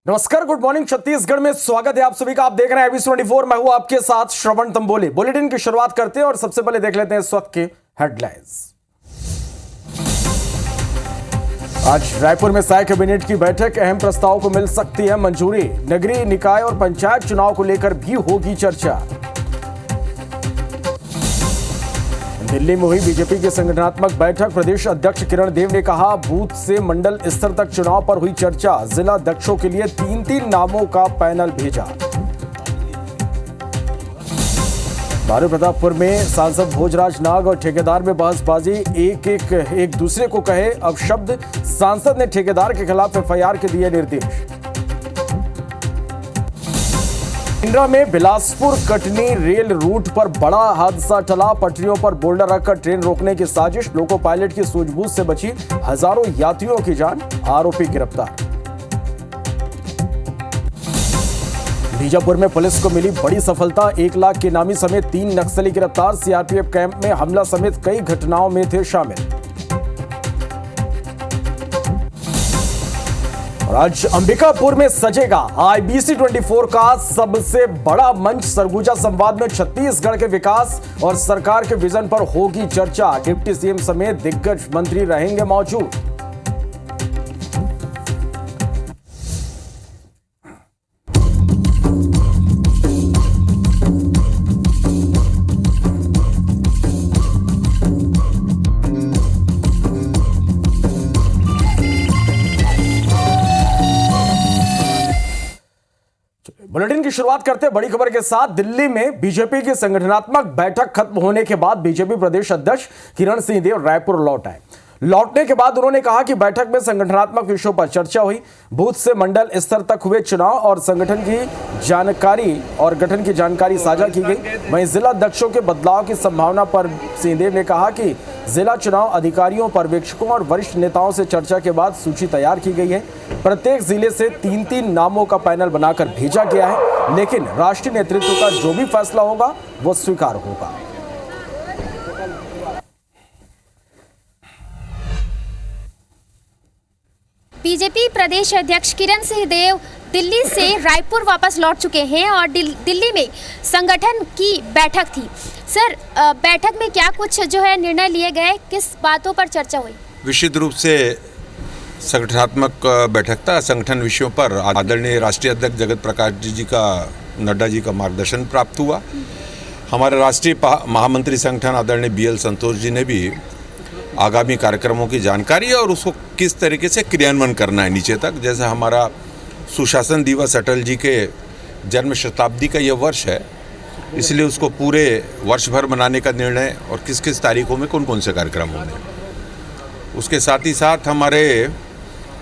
नमस्कार, good morning. Chhattisgarh में स्वागत है आप सभी का। आप देख रहे हैं ABC24। मैं हूं आपके साथ श्रवण तंबोली। बुलेटिन की शुरुआत करते हैं और सबसे पहले देख लेते हैं इस वक्त के हेडलाइंस। आज रायपुर में साय कैबिनेट की बैठक, अहम प्रस्ताव को मिल सकती है मंजूरी। नगरीय निकाय और पंचायत चुनाव को लेकर भी होगी चर्चा। दिल्ली में हुई बीजेपी की संगठनात्मक बैठक, प्रदेश अध्यक्ष किरण देव ने कहा, बूथ से मंडल स्तर तक चुनाव पर हुई चर्चा। जिला अध्यक्षों के लिए 3-3 नामों का पैनल भेजा। प्रतापपुर में सांसद भोजराज नाग और ठेकेदार में बहसबाजी, एक दूसरे को कहे अपशब्द। सांसद ने ठेकेदार के खिलाफ FIR के दिए निर्देश। इंदिरा में बिलासपुर कटनी रेल रूट पर बड़ा हादसा टला, पटरियों पर बोल्डर रखकर ट्रेन रोकने की साजिश, लोको पायलट की सूझबूझ से बची हजारों यात्रियों की जान, आरोपी गिरफ्तार। बीजापुर में पुलिस को मिली बड़ी सफलता, 1 लाख के इनामी समेत 3 नक्सली गिरफ्तार। CRPF कैंप में हमला समेत कई घटनाओं में थे शामिल। और आज अंबिकापुर में सजेगा IBC24 का सबसे बड़ा मंच। सरगुजा संवाद में छत्तीसगढ़ के विकास और सरकार के विजन पर होगी चर्चा। डिप्टी CM समेत दिग्गज मंत्री रहेंगे मौजूद। बुलेटिन की शुरुआत करते हैं बड़ी खबर के साथ। दिल्ली में बीजेपी की संगठनात्मक बैठक खत्म होने के बाद बीजेपी प्रदेश अध्यक्ष किरण सिंहदेव रायपुर लौट आए। लौटने के बाद उन्होंने कहा कि बैठक में संगठनात्मक विषयों पर चर्चा हुई। बूथ से मंडल स्तर तक हुए चुनाव और संगठन की जानकारी और गठन की जानकारी साझा की गई। वहीं जिला अध्यक्षों के बदलाव की संभावना पर सिंहदेव ने कहा कि जिला चुनाव अधिकारियों, पर्यवेक्षकों और वरिष्ठ नेताओं से चर्चा के बाद सूची तैयार की गई है। प्रत्येक जिले से 3-3 नामों का पैनल बनाकर भेजा गया है, लेकिन राष्ट्रीय नेतृत्व का जो भी फैसला होगा वो स्वीकार होगा। बीजेपी प्रदेश अध्यक्ष किरण सिंहदेव दिल्ली से रायपुर वापस लौट चुके हैं और दिल्ली में संगठन की बैठक थी। सर, बैठक में क्या कुछ जो है निर्णय लिए गए, किस बातों पर चर्चा हुई? विशुद्ध रूप से संगठनात्मक बैठक था। संगठन विषयों पर आदरणीय राष्ट्रीय अध्यक्ष जगत प्रकाश जी का, नड्डा जी का मार्गदर्शन प्राप्त हुआ। हमारे राष्ट्रीय महामंत्री संगठन आदरणीय BL संतोष जी ने भी आगामी कार्यक्रमों की जानकारी और उसको किस तरीके से क्रियान्वयन करना है नीचे तक। जैसे हमारा सुशासन दिवस अटल जी के जन्म शताब्दी का यह वर्ष है, इसलिए उसको पूरे वर्ष भर मनाने का निर्णय और किस किस तारीखों में कौन कौन से कार्यक्रम होंगे। उसके साथ ही साथ हमारे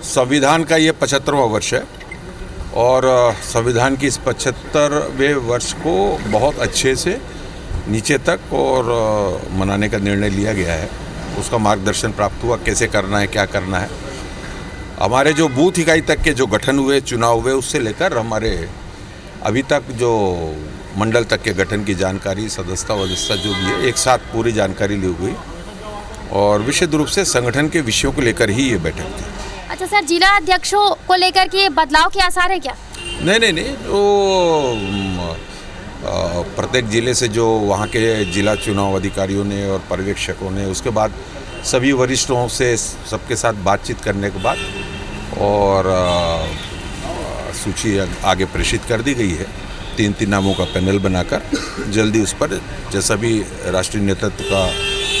संविधान का ये 75वां वर्ष है और संविधान की इस 75वें वर्ष को बहुत अच्छे से नीचे तक और मनाने का निर्णय लिया गया है। उसका मार्गदर्शन प्राप्त हुआ, कैसे करना है, क्या करना है। हमारे जो बूथ इकाई तक के जो गठन हुए, चुनाव हुए, उससे लेकर हमारे अभी तक जो मंडल तक के गठन की जानकारी, सदस्यता वदस्यता जो भी है, एक साथ पूरी जानकारी ली हुई और विशेष रूप से संगठन के विषयों को लेकर ही ये बैठक थी। अच्छा सर, जिला अध्यक्षों को लेकर के बदलाव के आसार है क्या? नहीं, वो प्रत्येक जिले से जो वहाँ के जिला चुनाव अधिकारियों ने और पर्यवेक्षकों ने, उसके बाद सभी वरिष्ठों से सबके साथ बातचीत करने के बाद और सूची आगे प्रेषित कर दी गई है। 3-3 नामों का पैनल बनाकर जल्दी उस पर जैसा भी राष्ट्रीय नेतृत्व का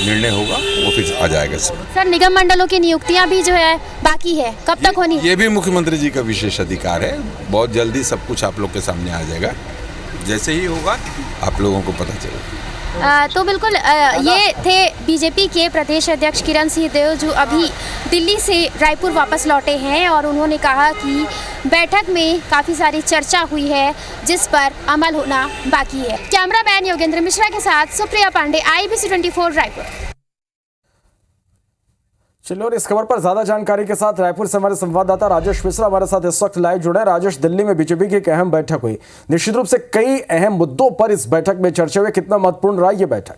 निर्णय होगा वो फिर आ जाएगा। सर, निगम मंडलों की नियुक्तियां भी जो है बाकी है, कब तक होनी? ये भी मुख्यमंत्री जी का विशेष अधिकार है। बहुत जल्दी सब कुछ आप लोग के सामने आ जाएगा। जैसे ही होगा आप लोगों को पता चलेगा। तो बिल्कुल ये थे बीजेपी के प्रदेश अध्यक्ष किरण सिंहदेव, जो अभी दिल्ली से रायपुर वापस लौटे हैं और उन्होंने कहा कि बैठक में काफ़ी सारी चर्चा हुई है जिस पर अमल होना बाकी है। कैमरामैन योगेंद्र मिश्रा के साथ सुप्रिया पांडे, IBC24 रायपुर। चलिए, और इस खबर पर ज्यादा जानकारी के साथ रायपुर से हमारे संवाददाता राजेश मिश्रा हमारे साथ इस वक्त लाइव जुड़े हैं। राजेश, दिल्ली में बीजेपी की एक अहम बैठक हुई, निश्चित रूप से कई अहम मुद्दों पर इस बैठक में चर्चा हुई। कितना महत्वपूर्ण रहा यह बैठक?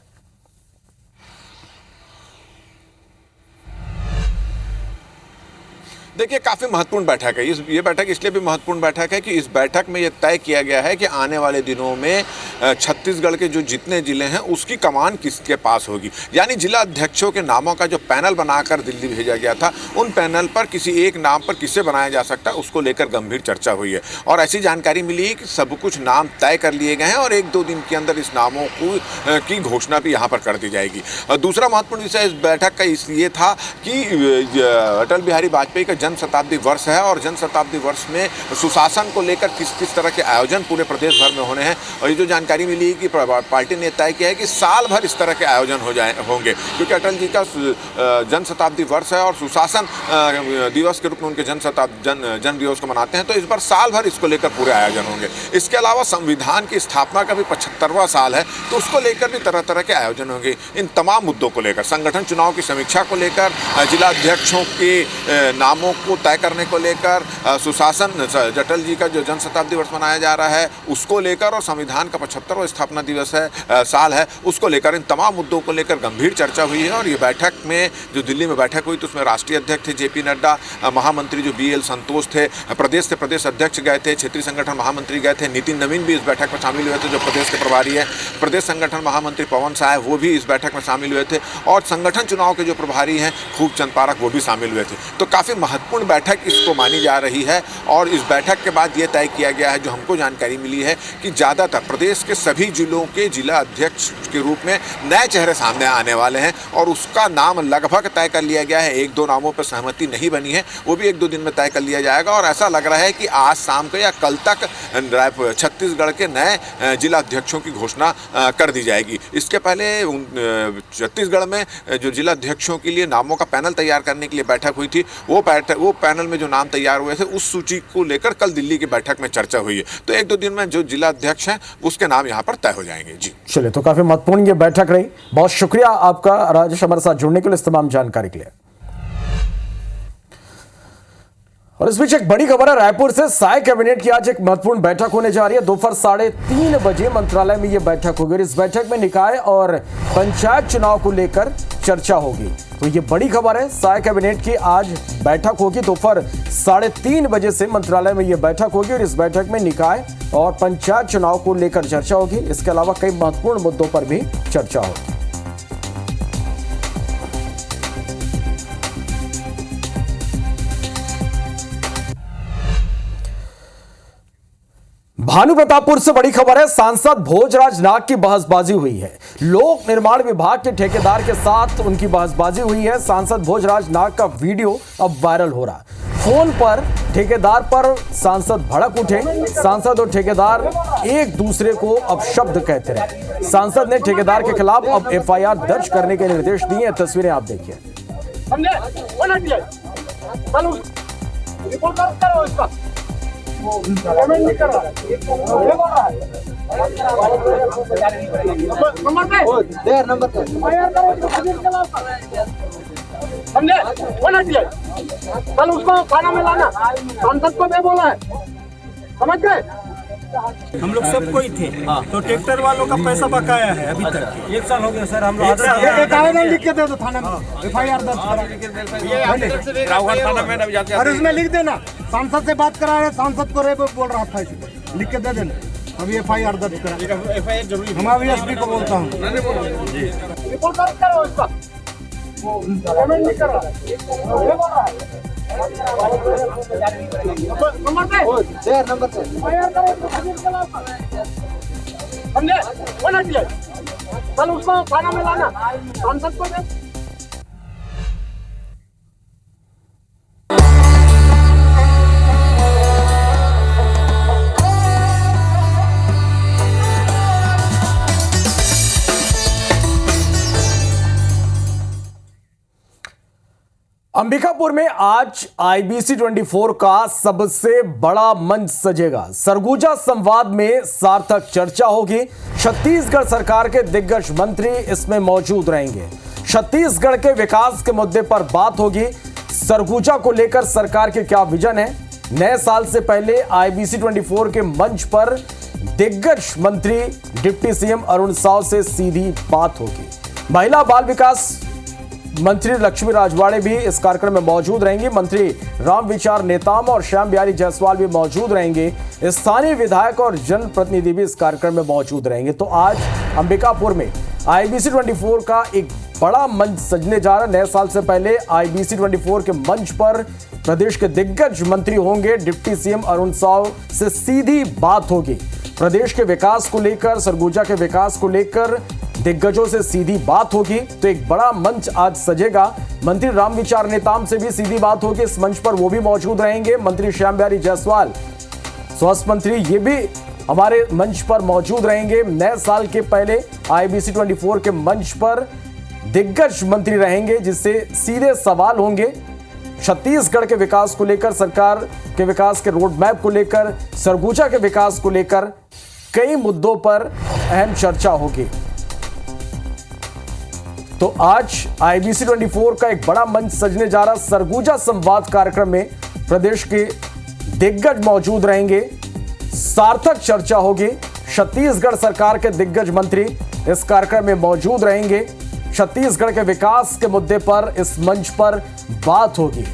देखिए, काफ़ी महत्वपूर्ण बैठक है। ये बैठक इसलिए भी महत्वपूर्ण बैठक है कि इस बैठक में ये तय किया गया है कि आने वाले दिनों में छत्तीसगढ़ के जो जितने जिले हैं उसकी कमान किसके पास होगी। यानी जिला अध्यक्षों के नामों का जो पैनल बनाकर दिल्ली भेजा गया था, उन पैनल पर किसी एक नाम पर किसे बनाया जा सकता है उसको लेकर गंभीर चर्चा हुई है। और ऐसी जानकारी मिली है कि सब कुछ नाम तय कर लिए गए हैं और 1-2 दिन के अंदर इस नामों की घोषणा भी यहाँ पर कर दी जाएगी। दूसरा महत्वपूर्ण विषय इस बैठक का ये था कि अटल बिहारी वाजपेयी का जन्म शताब्दी वर्ष है और जन्म शताब्दी वर्ष में सुशासन को लेकर किस तरह के आयोजन पूरे प्रदेश भर में होने हैं। और ये जो जानकारी मिली है कि पार्टी ने तय किया है कि साल भर इस तरह के आयोजन होंगे, क्योंकि अटल जी का जन्म शताब्दी वर्ष है और सुशासन दिवस के रूप में उनके जन्म दिवस को मनाते हैं, तो इस बार साल भर इसको लेकर पूरे आयोजन होंगे। इसके अलावा संविधान की स्थापना का भी 75वां साल है, तो उसको लेकर भी तरह तरह के आयोजन होंगे। इन तमाम मुद्दों को लेकर, संगठन चुनाव की समीक्षा को लेकर, जिला अध्यक्षों के नामों को तय करने को लेकर, सुशासन अटल जी का जो जन्म शताब्दी वर्ष मनाया जा रहा है उसको लेकर, और संविधान का 75वां स्थापना दिवस है साल है उसको लेकर, इन तमाम मुद्दों को लेकर गंभीर चर्चा हुई है। और ये बैठक में जो दिल्ली में बैठक हुई तो उसमें राष्ट्रीय अध्यक्ष थे JP नड्डा, महामंत्री जो BL संतोष थे, प्रदेश से प्रदेश अध्यक्ष गए थे, क्षेत्रीय संगठन महामंत्री गए थे, नितिन नवीन भी इस बैठक में शामिल हुए थे जो प्रदेश के प्रभारी है, प्रदेश संगठन महामंत्री पवन साय वो भी इस बैठक में शामिल हुए थे, और संगठन चुनाव के जो प्रभारी हैं खूब चंद पारख वो भी शामिल हुए थे। तो काफ़ी महत्वपूर्ण बैठक इसको मानी जा रही है। और इस बैठक के बाद ये तय किया गया है, जो हमको जानकारी मिली है, कि ज़्यादातर प्रदेश के सभी जिलों के जिला अध्यक्ष के रूप में नए चेहरे सामने आने वाले हैं और उसका नाम लगभग तय कर लिया गया है। 1-2 नामों पर सहमति नहीं बनी है, वो भी 1-2 दिन में तय कर लिया जाएगा। और ऐसा लग रहा है कि आज शाम को या कल तक छत्तीसगढ़ के नए जिला अध्यक्षों की घोषणा कर दी जाएगी। इसके पहले छत्तीसगढ़ में जो जिला अध्यक्षों के लिए नामों का पैनल तैयार करने के लिए बैठक हुई थी, वो पैनल में जो नाम तैयार हुए थे उस सूची को लेकर कल दिल्ली की बैठक में चर्चा हुई है। तो 1-2 दिन में जो जिला अध्यक्ष हैं उसके नाम यहाँ पर तय हो जाएंगे। जी चलिए, तो काफी महत्वपूर्ण ये बैठक रही। बहुत शुक्रिया आपका राजेश, हमारे साथ जुड़ने के लिए, इस तमाम जानकारी के लिए। और इस बीच एक बड़ी खबर है, रायपुर से साय कैबिनेट की आज एक महत्वपूर्ण बैठक होने जा रही है। दोपहर 3:30 बजे मंत्रालय में यह बैठक होगी और इस बैठक में निकाय और पंचायत चुनाव को लेकर चर्चा होगी। तो ये बड़ी खबर है, साय कैबिनेट की आज बैठक होगी। दोपहर 3:30 बजे से मंत्रालय में यह बैठक होगी और इस बैठक में निकाय और पंचायत चुनाव को लेकर चर्चा होगी। इसके अलावा कई महत्वपूर्ण मुद्दों पर भी चर्चा होगी। भानुप्रतापपुर से बड़ी खबर है, सांसद भोजराज नाग की बहसबाजी हुई है। लोक निर्माण विभाग के ठेकेदार के साथ उनकी बहसबाजी हुई है। सांसद भोजराज नाग का वीडियो अब वायरल हो रहा है। फोन पर ठेकेदार पर सांसद भड़क उठे। सांसद और ठेकेदार एक दूसरे को अपशब्द कहते रहे। सांसद ने ठेकेदार के खिलाफ अब FIR दर्ज करने के निर्देश दिए। तस्वीरें आप देखिए। समझे? कल उसको खाना में लाना, सांसद को मैं बोला है, समझ गए? हम लोग सब कोई थे, तो ट्रैक्टर वालों का पैसा बकाया है अभी तक। 1 साल हो गया सर, हम लोग आवेदन लिख के दे दो थाना में, FIR दर्ज करा। और इसमें लिख देना, सांसद से बात करा रहे, सांसद को रेप बोल रहा था, इसमें लिख के दे देना। अभी FIR दर्ज करा। FIR जरूरी। हम अभी SP को बोलता हूँ। रिपोर्ट दर्ज करो इसका। पेमेंट नहीं कर रहा है। नंबर पे समझे? कल उसको खाना में लाना, सांसद को दे। अंबिकापुर में आज IBC 24 का सबसे बड़ा मंच सजेगा। सरगुजा संवाद में सार्थक चर्चा होगी। छत्तीसगढ़ सरकार के दिग्गज मंत्री इसमें मौजूद रहेंगे। छत्तीसगढ़ के विकास के मुद्दे पर बात होगी। सरगुजा को लेकर सरकार के क्या विजन है। नए साल से पहले IBC 24 के मंच पर दिग्गज मंत्री डिप्टी CM अरुण साव से सीधी बात होगी। महिला बाल विकास मंत्री लक्ष्मी राजवाड़े भी इस कार्यक्रम में मौजूद रहेंगे। मंत्री रामविचार नेताम और श्याम बिहारी जायसवाल भी मौजूद रहेंगे। स्थानीय विधायक और जनप्रतिनिधि भी इस कार्यक्रम में मौजूद रहेंगे। तो आज अंबिकापुर में IBC 24 का एक बड़ा मंच सजने जा रहा है। नए साल से पहले IBC 24 के मंच पर प्रदेश के दिग्गज मंत्री होंगे। डिप्टी CM अरुण साव से सीधी बात होगी। प्रदेश के विकास को लेकर, सरगुजा के विकास को लेकर दिग्गजों से सीधी बात होगी। तो एक बड़ा मंच आज सजेगा। मंत्री रामविचार नेताम से भी सीधी बात होगी। इस मंच पर वो भी मौजूद रहेंगे। मंत्री श्याम बिहारी जायसवाल, स्वास्थ्य मंत्री, ये भी हमारे मंच पर मौजूद रहेंगे। नए साल के पहले IBC 24 के मंच पर दिग्गज मंत्री रहेंगे, जिससे सीधे सवाल होंगे छत्तीसगढ़ के विकास को लेकर, सरकार के विकास के रोड मैप को लेकर, सरगुजा के विकास को लेकर कई मुद्दों पर अहम चर्चा होगी। तो आज IBC 24 का एक बड़ा मंच सजने जा रहा। सरगुजा संवाद कार्यक्रम में प्रदेश के दिग्गज मौजूद रहेंगे। सार्थक चर्चा होगी। छत्तीसगढ़ सरकार के दिग्गज मंत्री इस कार्यक्रम में मौजूद रहेंगे। छत्तीसगढ़ के विकास के मुद्दे पर इस मंच पर बात होगी।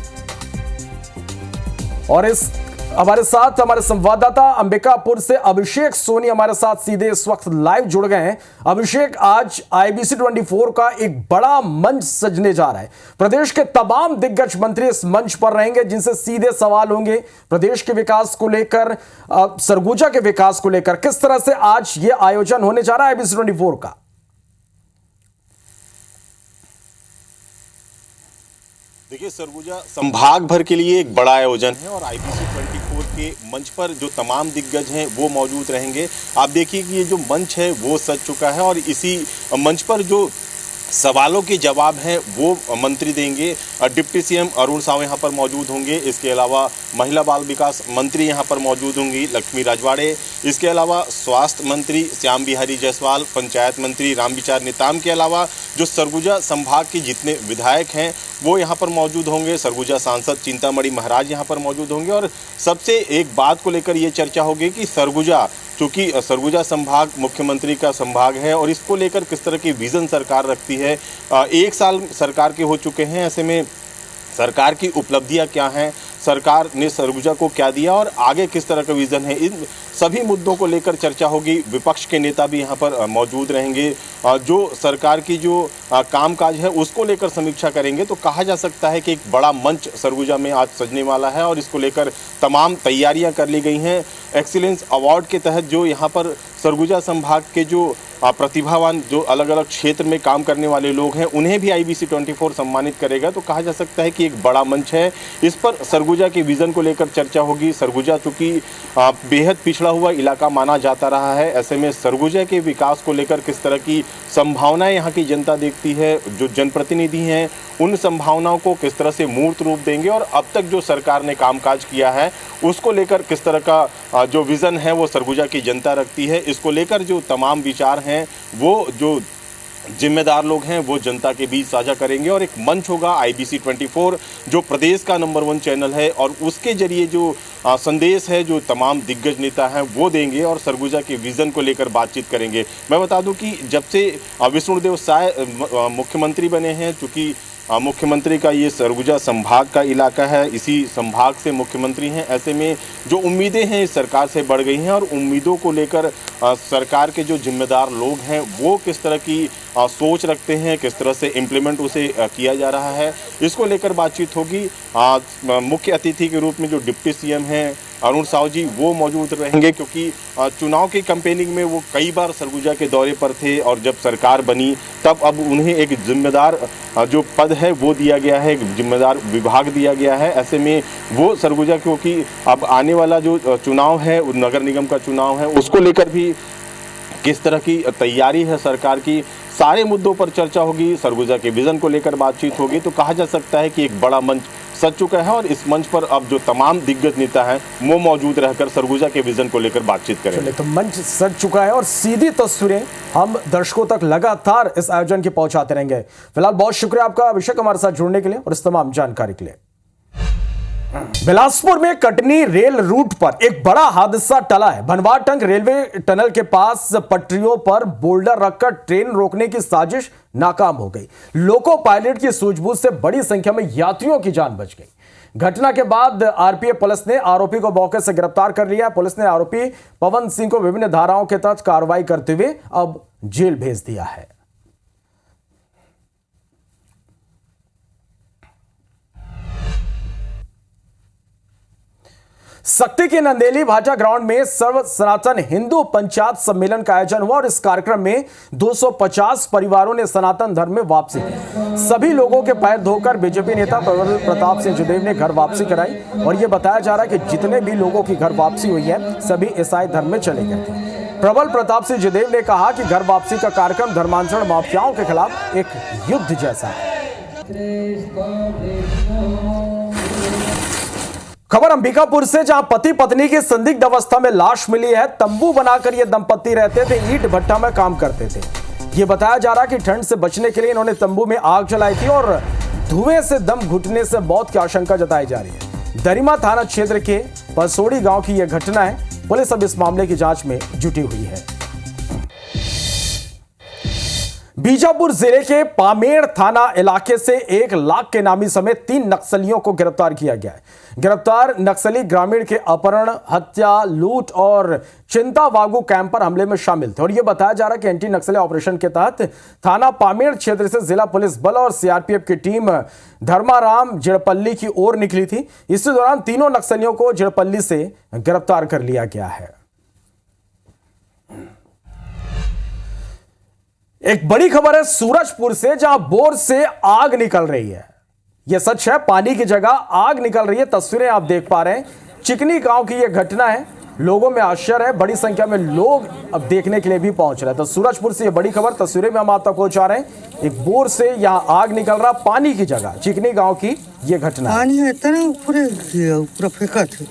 और इस हमारे साथ हमारे संवाददाता अंबिकापुर से अभिषेक सोनी हमारे साथ सीधे इस वक्त लाइव जुड़ गए हैं। अभिषेक, आज IBC 24 का एक बड़ा मंच सजने जा रहा है। प्रदेश के तमाम दिग्गज मंत्री इस मंच पर रहेंगे, जिनसे सीधे सवाल होंगे प्रदेश के विकास को लेकर, सरगुजा के विकास को लेकर। किस तरह से आज ये आयोजन होने जा रहा है IBC 24 का? देखिए, सरगुजा संभाग भर के लिए एक बड़ा आयोजन है और IBC 24 के मंच पर जो तमाम दिग्गज हैं वो मौजूद रहेंगे। आप देखिए कि ये जो मंच है वो सज चुका है और इसी मंच पर जो सवालों के जवाब हैं वो मंत्री देंगे। डिप्टी CM अरुण साव यहाँ पर मौजूद होंगे। इसके अलावा महिला बाल विकास मंत्री यहाँ पर मौजूद होंगी, लक्ष्मी राजवाड़े। इसके अलावा स्वास्थ्य मंत्री श्याम बिहारी जायसवाल, पंचायत मंत्री रामविचार नेताम के अलावा जो सरगुजा संभाग के जितने विधायक हैं वो यहाँ पर मौजूद होंगे। सरगुजा सांसद चिंतामणि महाराज यहाँ पर मौजूद होंगे। और सबसे एक बात को लेकर ये चर्चा होगी कि सरगुजा, चूँकि सरगुजा संभाग मुख्यमंत्री का संभाग है और इसको लेकर किस तरह की विज़न सरकार रखती है। 1 साल सरकार के हो चुके हैं, ऐसे में सरकार की उपलब्धियां क्या हैं, सरकार ने सरगुजा को क्या दिया और आगे किस तरह का विज़न है, इन सभी मुद्दों को लेकर चर्चा होगी। विपक्ष के नेता भी यहाँ पर मौजूद रहेंगे, जो सरकार की जो कामकाज है उसको लेकर समीक्षा करेंगे। तो कहा जा सकता है कि एक बड़ा मंच सरगुजा में आज सजने वाला है और इसको लेकर तमाम तैयारियां कर ली गई हैं। एक्सीलेंस अवार्ड के तहत जो यहाँ पर सरगुजा संभाग के जो प्रतिभावान, जो अलग अलग क्षेत्र में काम करने वाले लोग हैं, उन्हें भी IBC 24 सम्मानित करेगा। तो कहा जा सकता है कि एक बड़ा मंच है। इस पर सरगुजा के विज़न को लेकर चर्चा होगी। सरगुजा चूँकि बेहद पिछड़ा हुआ इलाका माना जाता रहा है, ऐसे में सरगुजा के विकास को लेकर किस तरह की संभावनाएं यहाँ की जनता देखती है, जो जनप्रतिनिधि हैं उन संभावनाओं को किस तरह से मूर्त रूप देंगे और अब तक जो सरकार ने कामकाज किया है उसको लेकर किस तरह का जो विज़न है वो सरगुजा की जनता रखती है। इसको लेकर जो तमाम विचार हैं वो जो जिम्मेदार लोग हैं वो जनता के बीच साझा करेंगे और एक मंच होगा IBC 24 जो प्रदेश का नंबर 1 चैनल है और उसके जरिए जो संदेश है जो तमाम दिग्गज नेता हैं वो देंगे और सरगुजा के विज़न को लेकर बातचीत करेंगे। मैं बता दूं कि जब से विष्णुदेव साय मुख्यमंत्री बने हैं, चूँकि मुख्यमंत्री का ये सरगुजा संभाग का इलाका है, इसी संभाग से मुख्यमंत्री हैं, ऐसे में जो उम्मीदें हैं इस सरकार से बढ़ गई हैं और उम्मीदों को लेकर सरकार के जो जिम्मेदार लोग हैं वो किस तरह की सोच रखते हैं, किस तरह से इम्प्लीमेंट उसे किया जा रहा है, इसको लेकर बातचीत होगी। मुख्य अतिथि के रूप में जो डिप्टी CM हैं अरुण साव जी वो मौजूद रहेंगे, क्योंकि चुनाव की कैंपेनिंग में वो कई बार सरगुजा के दौरे पर थे और जब सरकार बनी तब अब उन्हें एक जिम्मेदार जो पद है वो दिया गया है, एक जिम्मेदार विभाग दिया गया है। ऐसे में वो सरगुजा, क्योंकि अब आने वाला जो चुनाव है नगर निगम का चुनाव है उसको लेकर भी किस तरह की तैयारी है सरकार की, सारे मुद्दों पर चर्चा होगी। सरगुजा के विज़न को लेकर बातचीत होगी। तो कहा जा सकता है कि एक बड़ा मंच सज चुका है और इस मंच पर अब जो तमाम दिग्गज नेता हैं वो मौजूद रहकर सरगुजा के विज़न को लेकर बातचीत करेंगे। तो मंच सज चुका है और सीधी तस्वीरें हम दर्शकों तक लगातार इस आयोजन की पहुंचाते रहेंगे। फिलहाल बहुत शुक्रिया आपका अभिषेक हमारे साथ जुड़ने के लिए और इस तमाम जानकारी के लिए। बिलासपुर में कटनी रेल रूट पर एक बड़ा हादसा टला है। भनवाटंग रेलवे टनल के पास पटरियों पर बोल्डर रखकर ट्रेन रोकने की साजिश नाकाम हो गई। लोको पायलट की सूझबूझ से बड़ी संख्या में यात्रियों की जान बच गई। घटना के बाद आरपीएफ पुलिस ने आरोपी को मौके से गिरफ्तार कर लिया। पुलिस ने आरोपी पवन सिंह को विभिन्न धाराओं के तहत कार्रवाई करते हुए अब जेल भेज दिया है। सक्ती के नंदेली भाटा ग्राउंड में सर्व सनातन हिंदू पंचायत सम्मेलन का आयोजन हुआ और इस कार्यक्रम में 250 परिवारों ने सनातन धर्म में वापसी की। सभी लोगों के पैर धोकर बीजेपी नेता प्रबल प्रताप सिंह जदेव ने घर वापसी कराई और यह बताया जा रहा है कि जितने भी लोगों की घर वापसी हुई है सभी ईसाई धर्म में चले गए थे। प्रबल प्रताप सिंह जदेव ने कहा कि घर वापसी का कार्यक्रम धर्मांतरण माफियाओं के खिलाफ एक युद्ध जैसा है। खबर अंबिकापुर से, जहां पति पत्नी की संदिग्ध अवस्था में लाश मिली है। तंबू बनाकर ये दंपत्ति रहते थे, ईंट भट्टा में काम करते थे। ये बताया जा रहा है कि ठंड से बचने के लिए इन्होंने तंबू में आग जलाई थी और धुएं से दम घुटने से मौत की आशंका जताई जा रही है। दरिमा थाना क्षेत्र के परसोड़ी गांव की यह घटना है। पुलिस अब इस मामले की जांच में जुटी हुई है। बीजापुर जिले के पामेड़ थाना इलाके से 1 लाख के नामी समेत 3 नक्सलियों को गिरफ्तार किया गया है। गिरफ्तार नक्सली ग्रामीण के अपहरण, हत्या, लूट और चिंतावागू कैंप पर हमले में शामिल थे और यह बताया जा रहा है कि एंटी नक्सली ऑपरेशन के तहत थाना पामेड़ क्षेत्र से जिला पुलिस बल और सीआरपीएफ की टीम धर्माराम जिड़पल्ली की ओर निकली थी। इसी दौरान तीनों नक्सलियों को जिड़पल्ली से गिरफ्तार कर लिया गया है। एक बड़ी खबर है सूरजपुर से, जहां बोर से आग निकल रही है। यह सच है, पानी की जगह आग निकल रही है। तस्वीरें आप देख पा रहे हैं। चिकनी गांव की यह घटना है। लोगों में आश्चर्य है, बड़ी संख्या में लोग अब देखने के लिए भी पहुंच रहे हैं। तो सूरजपुर से यह बड़ी खबर तस्वीरें में हम आप तक पहुंचा रहे हैं। एक बोर से यहां आग निकल रहा, पानी की जगह चिकनी गांव की यह घटना। पानी है इतना ऊपर फेंका था।